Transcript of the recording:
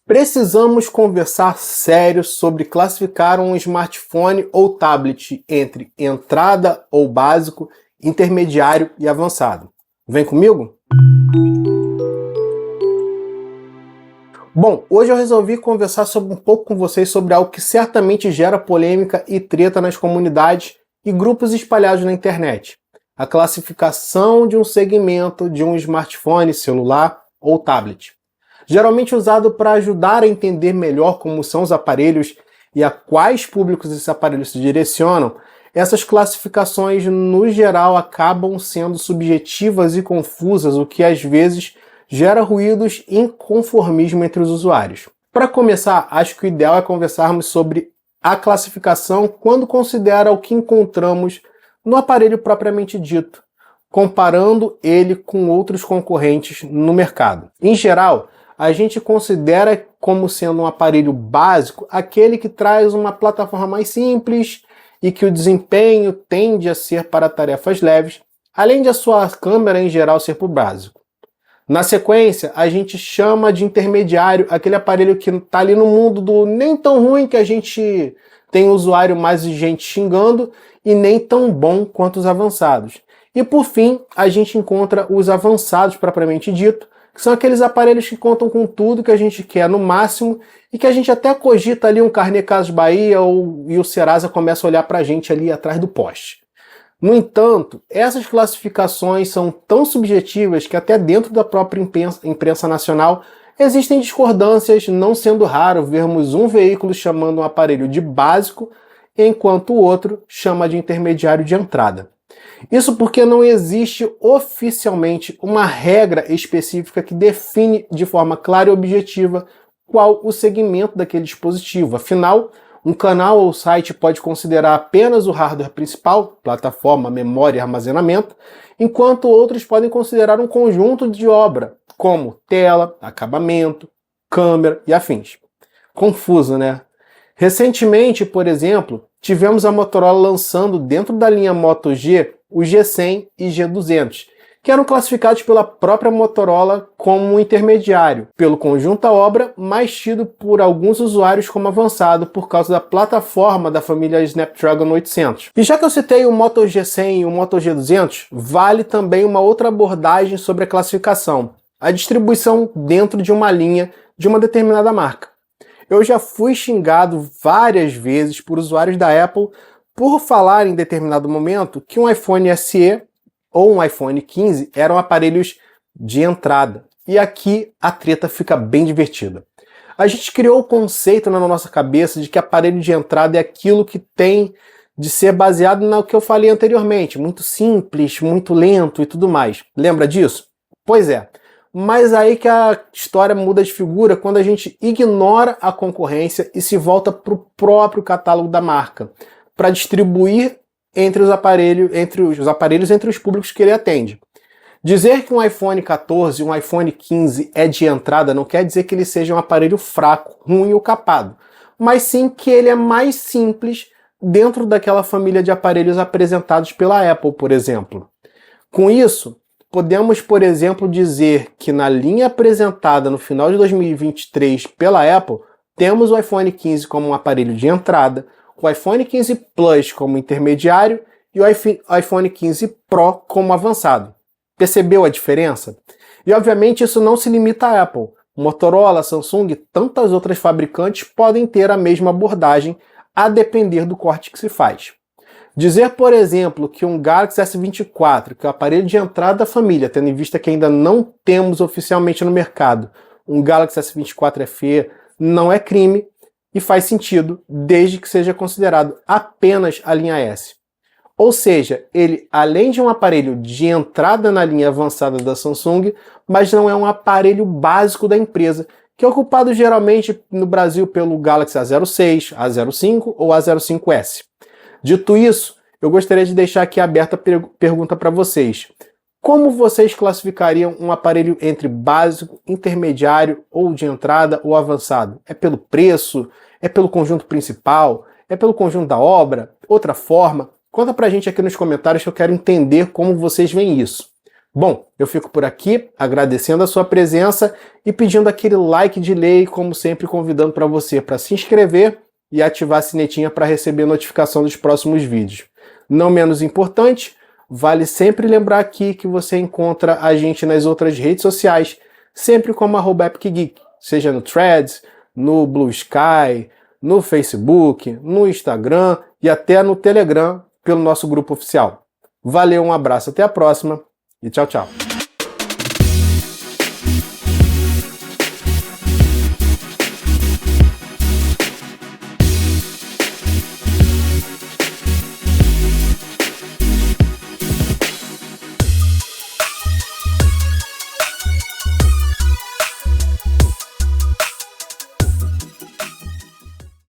Precisamos conversar sério sobre classificar um smartphone ou tablet entre entrada ou básico, intermediário e avançado. Vem comigo? Bom, hoje eu resolvi conversar um pouco com vocês sobre algo que certamente gera polêmica e treta nas comunidades e grupos espalhados na internet. A classificação de um segmento de um smartphone, celular ou tablet. Geralmente usado para ajudar a entender melhor como são os aparelhos e a quais públicos esses aparelhos se direcionam, essas classificações, no geral, acabam sendo subjetivas e confusas, o que às vezes gera ruídos e inconformismo entre os usuários. Para começar, acho que o ideal é conversarmos sobre a classificação quando considera o que encontramos no aparelho propriamente dito, comparando ele com outros concorrentes no mercado. Em geral, a gente considera como sendo um aparelho básico aquele que traz uma plataforma mais simples e que o desempenho tende a ser para tarefas leves, além de a sua câmera em geral ser por básico. Na sequência, a gente chama de intermediário aquele aparelho que está ali no mundo do nem tão ruim que a gente tem usuário mais gente xingando e nem tão bom quanto os avançados. E por fim, a gente encontra os avançados propriamente dito, que são aqueles aparelhos que contam com tudo que a gente quer no máximo e que a gente até cogita ali um Carnê Casas Bahia e o Serasa começa a olhar para a gente ali atrás do poste. No entanto, essas classificações são tão subjetivas que até dentro da própria imprensa nacional existem discordâncias, não sendo raro vermos um veículo chamando um aparelho de básico, enquanto o outro chama de intermediário de entrada. Isso porque não existe oficialmente uma regra específica que define de forma clara e objetiva qual o segmento daquele dispositivo. Afinal, um canal ou site pode considerar apenas o hardware principal, plataforma, memória e armazenamento, enquanto outros podem considerar um conjunto de obra, como tela, acabamento, câmera e afins. Confuso, né? Recentemente, por exemplo, tivemos a Motorola lançando dentro da linha Moto G o G100 e G200, que eram classificados pela própria Motorola como um intermediário, pelo conjunto da obra, mas tido por alguns usuários como avançado por causa da plataforma da família Snapdragon 800. E já que eu citei o Moto G100 e o Moto G200, vale também uma outra abordagem sobre a classificação, a distribuição dentro de uma linha de uma determinada marca. Eu já fui xingado várias vezes por usuários da Apple por falar em determinado momento que um iPhone SE ou um iPhone 15 eram aparelhos de entrada. E aqui a treta fica bem divertida. A gente criou o conceito na nossa cabeça de que aparelho de entrada é aquilo que tem de ser baseado no que eu falei anteriormente, muito simples, muito lento e tudo mais. Lembra disso? Pois é. Mas aí que a história muda de figura quando a gente ignora a concorrência e se volta para o próprio catálogo da marca, para distribuir entre os aparelhos entre os públicos que ele atende. Dizer que um iPhone 14 e um iPhone 15 é de entrada não quer dizer que ele seja um aparelho fraco, ruim ou capado, mas sim que ele é mais simples dentro daquela família de aparelhos apresentados pela Apple, por exemplo. Com isso, podemos, por exemplo, dizer que na linha apresentada no final de 2023 pela Apple, temos o iPhone 15 como um aparelho de entrada, o iPhone 15 Plus como intermediário e o iPhone 15 Pro como avançado. Percebeu a diferença? E obviamente isso não se limita à Apple. Motorola, Samsung e tantas outras fabricantes podem ter a mesma abordagem a depender do corte que se faz. Dizer, por exemplo, que um Galaxy S24, que é o aparelho de entrada da família, tendo em vista que ainda não temos oficialmente no mercado um Galaxy S24 FE, não é crime e faz sentido desde que seja considerado apenas a linha S. Ou seja, ele, além de um aparelho de entrada na linha avançada da Samsung, mas não é um aparelho básico da empresa, que é ocupado geralmente no Brasil pelo Galaxy A06, A05 ou A05S. Dito isso, eu gostaria de deixar aqui aberta a pergunta para vocês. Como vocês classificariam um aparelho entre básico, intermediário ou de entrada ou avançado? É pelo preço? É pelo conjunto principal? É pelo conjunto da obra? Outra forma? Conta pra gente aqui nos comentários que eu quero entender como vocês veem isso. Bom, eu fico por aqui agradecendo a sua presença e pedindo aquele like de lei, como sempre convidando para você para se inscrever e ativar a sinetinha para receber notificação dos próximos vídeos. Não menos importante, vale sempre lembrar aqui que você encontra a gente nas outras redes sociais, sempre como @epicgeek, seja no Threads, no Blue Sky, no Facebook, no Instagram e até no Telegram pelo nosso grupo oficial. Valeu, um abraço, até a próxima e tchau, tchau.